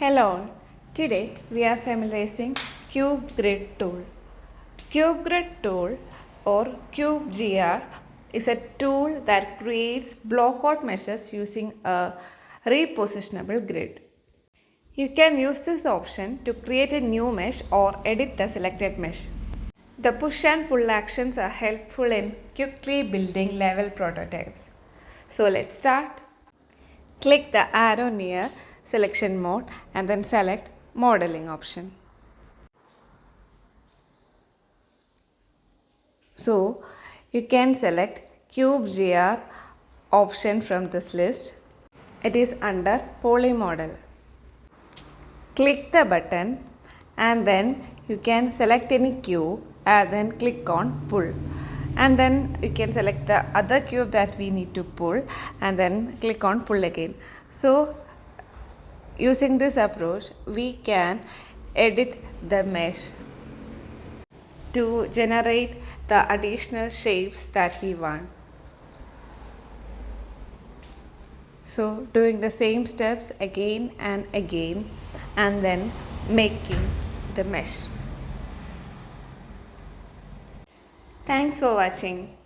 Hello, today we are familiarizing CubeGr tool. CubeGr tool or CubeGr is a tool that creates block-out meshes using a repositionable grid. You can use this option to create a new mesh or edit the selected mesh. The push and pull actions are helpful in quickly building level prototypes. So let's start. Click the arrow near selection mode and then select modeling option. So you can select CubeGr option from this list. It is under poly model. Click the button and then you can select any cube and then click on pull. And then you can select the other cube that we need to pull and then click on pull again. So using this approach, we can edit the mesh to generate the additional shapes that we want. So doing the same steps again and again and then making the mesh. Thanks for watching.